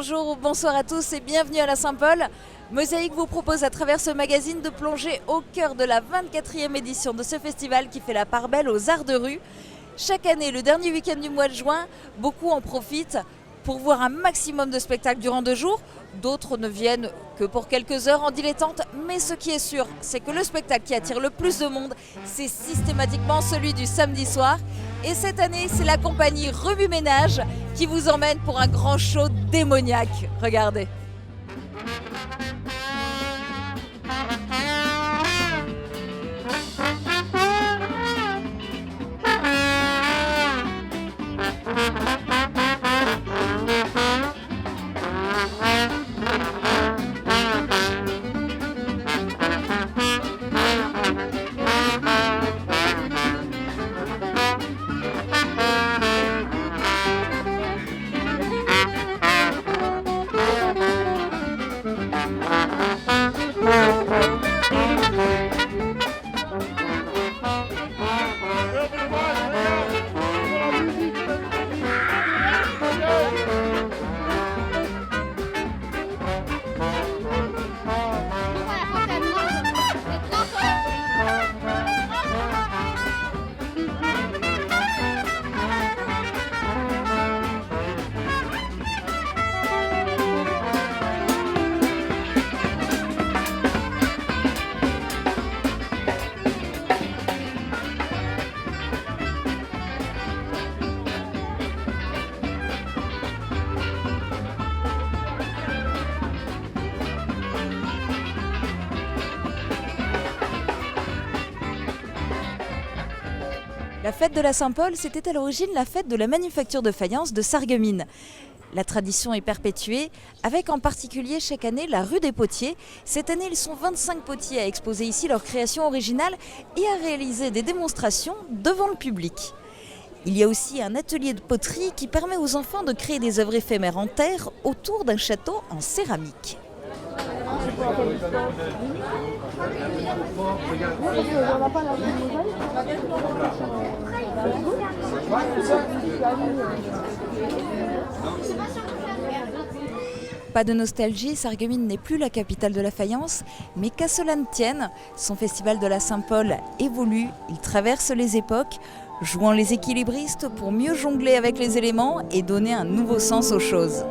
bonjour ou bonsoir à tous et bienvenue à la Saint-Paul. Mosaïque vous propose à travers ce magazine de plonger au cœur de la 24e édition de ce festival qui fait la part belle aux arts de rue. Chaque année, le dernier week-end du mois de juin, beaucoup en profitent pour voir un maximum de spectacles durant 2 jours. D'autres ne viennent que pour quelques heures en dilettante, mais ce qui est sûr, c'est que le spectacle qui attire le plus de monde, c'est systématiquement celui du samedi soir. Et cette année, c'est la compagnie Remue Ménage qui vous emmène pour un grand show démoniaque. Regardez. La fête de la Saint-Paul, c'était à l'origine la fête de la manufacture de faïence de Sarreguemines. La tradition est perpétuée, avec en particulier chaque année la rue des potiers. Cette année, ils sont 25 potiers à exposer ici leur création originale et à réaliser des démonstrations devant le public. Il y a aussi un atelier de poterie qui permet aux enfants de créer des œuvres éphémères en terre autour d'un château en céramique. Pas de nostalgie, Sarreguemines n'est plus la capitale de la faïence, mais qu'à cela ne tienne, son festival de la Saint-Paul évolue, il traverse les époques, jouant les équilibristes pour mieux jongler avec les éléments et donner un nouveau sens aux choses.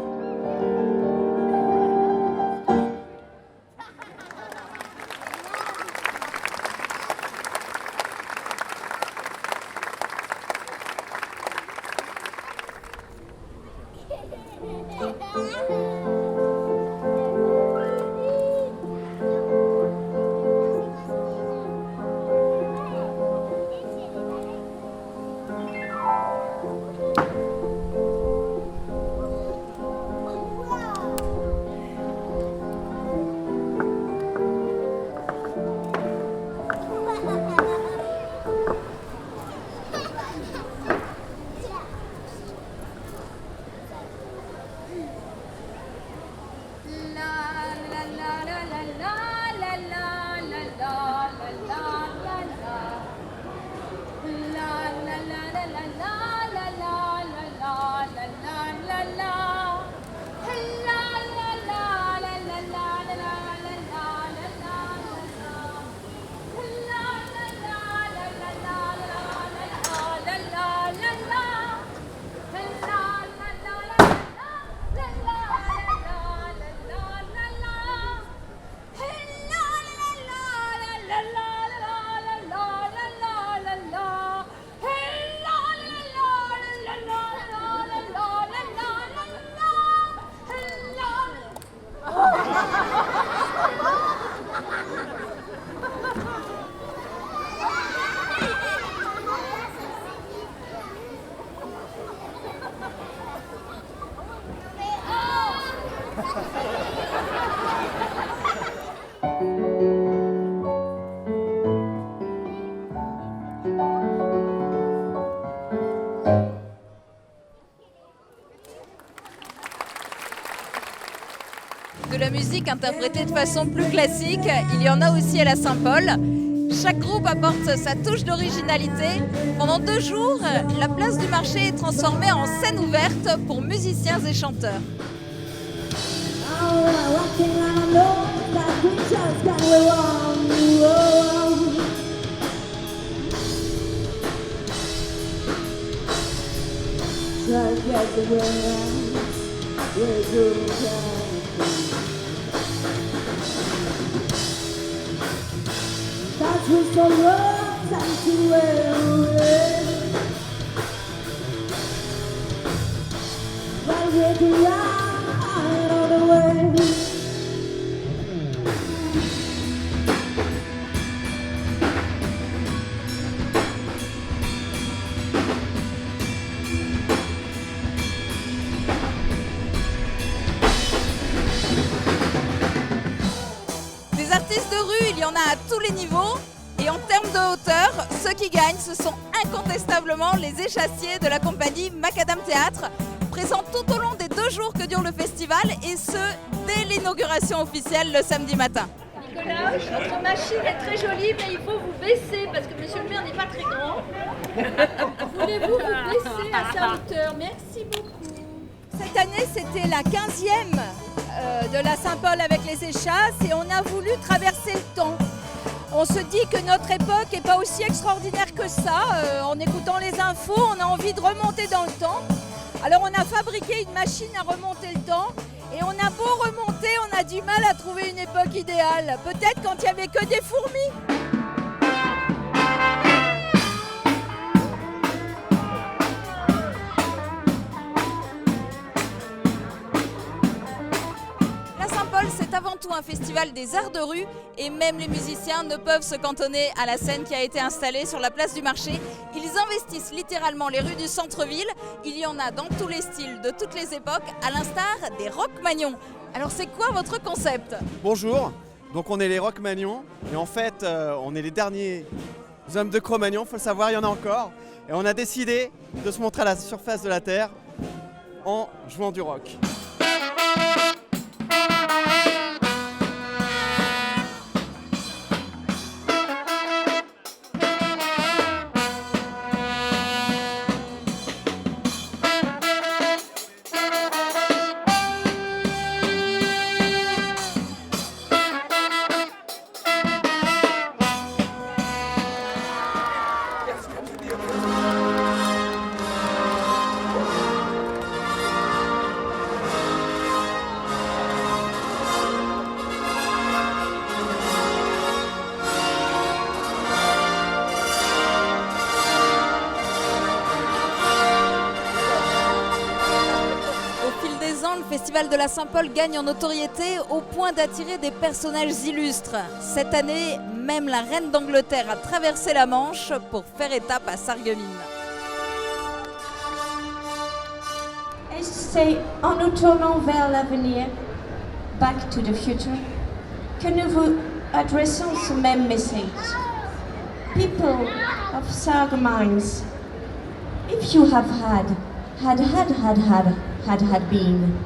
De la musique interprétée de façon plus classique, il y en a aussi à la Saint-Paul. Chaque groupe apporte sa touche d'originalité. Pendant 2 jours, la place du marché est transformée en scène ouverte pour musiciens et chanteurs. walking on a road that we just got wrong. Try to get the way out, where you can. That was so rough, time to wear. But we're beyond all the way. Des artistes de rue, il y en a à tous les niveaux. Et en termes de hauteur, ceux qui gagnent, ce sont incontestablement les échassiers de la compagnie Macadam Théâtre, présents tout au long des 2 jours que dure le festival, et ce, dès l'inauguration officielle le samedi matin. Nicolas, votre machine est très jolie, mais il faut vous baisser parce que monsieur le maire n'est pas très grand. Voulez-vous vous baisser à sa hauteur? Merci beaucoup. Cette année, c'était la 15e de la Saint-Paul avec les échasses et on a voulu traverser le temps. On se dit que notre époque n'est pas aussi extraordinaire que ça. En écoutant les infos, on a envie de remonter dans le temps. Alors on a fabriqué une machine à remonter le temps et on a beau remonter, on a du mal à trouver une époque idéale. Peut-être quand il n'y avait que des fourmis. C'est avant tout un festival des arts de rue et même les musiciens ne peuvent se cantonner à la scène qui a été installée sur la place du marché. Ils investissent littéralement les rues du centre-ville. Il y en a dans tous les styles, de toutes les époques, à l'instar des Rock-Magnons. Alors c'est quoi votre concept? Bonjour, donc on est les Rock-Magnons et en fait on est les derniers hommes de Cro-Magnon, faut le savoir, il y en a encore. Et on a décidé de se montrer à la surface de la Terre en jouant du rock. Le Festival de la Saint-Paul gagne en notoriété au point d'attirer des personnages illustres. Cette année, même la reine d'Angleterre a traversé la Manche pour faire étape à Sarreguemines. Et c'est en nous tournant vers l'avenir, Back to the Future, que nous vous adressons ce même message. People of Sarreguemines, if you have had been,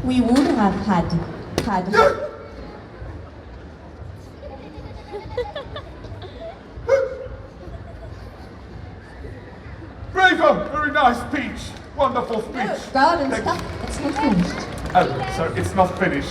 we would have had. Bravo! Very nice speech. Wonderful speech. Garden stuff, it's not finished. Oh, so it's not finished.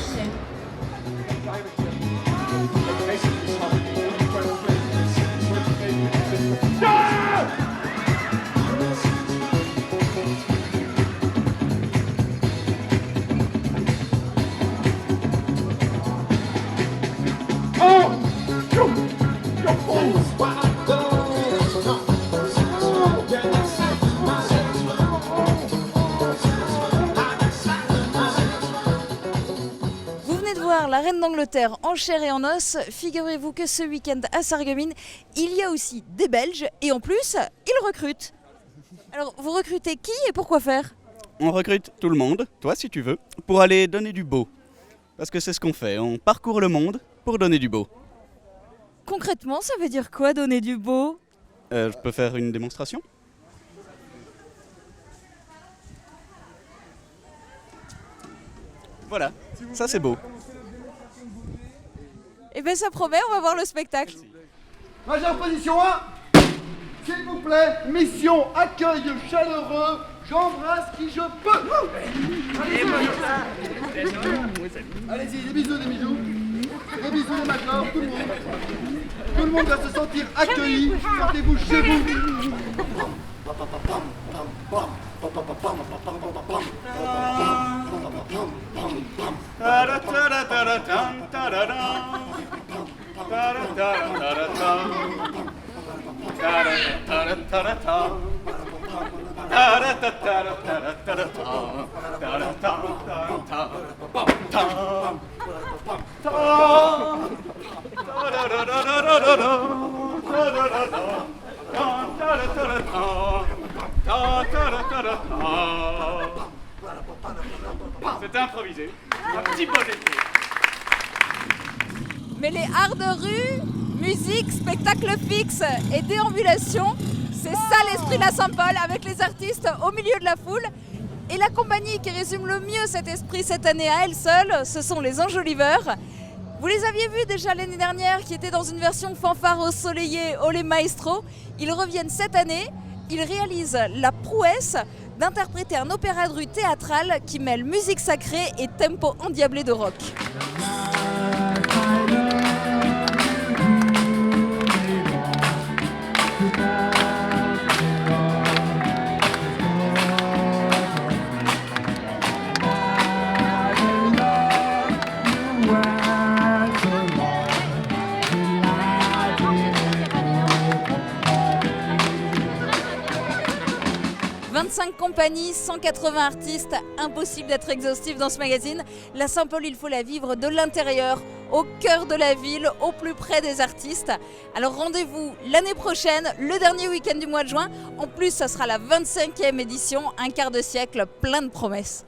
La reine d'Angleterre en chair et en os. Figurez-vous que ce week-end à Sarreguemines, il y a aussi des Belges et en plus, ils recrutent. Alors, vous recrutez qui et pourquoi faire? On recrute tout le monde, toi si tu veux, pour aller donner du beau. Parce que c'est ce qu'on fait, on parcourt le monde pour donner du beau. Concrètement, ça veut dire quoi, donner du beau? Je peux faire une démonstration? Voilà, ça c'est beau. Eh bien ça promet, on va voir le spectacle. Majeure position 1, s'il vous plaît, mission accueil chaleureux J'embrasse qui je peux. Allez-y, des bisous, des bisous. Des bisous, des majors, tout le monde. Tout le monde va se sentir accueilli. Sentez-vous chez vous. C'était improvisé. Un petit peu d'été. Mais les arts de rue, musique, spectacle fixe et déambulation, c'est ça l'esprit de la Saint-Paul, avec les artistes au milieu de la foule. Et la compagnie qui résume le mieux cet esprit cette année à elle seule, ce sont les Enjoliveurs. Vous les aviez vus déjà l'année dernière, qui étaient dans une version fanfare ensoleillée Ole Maestro. Ils reviennent cette année, ils réalisent la prouesse d'interpréter un opéra de rue théâtral qui mêle musique sacrée et tempo endiablé de rock. « 25 compagnies, 180 artistes, impossible d'être exhaustif dans ce magazine. La Saint-Paul, il faut la vivre de l'intérieur, au cœur de la ville, au plus près des artistes. Alors rendez-vous l'année prochaine, le dernier week-end du mois de juin. En plus, ça sera la 25e édition, un quart de siècle, plein de promesses.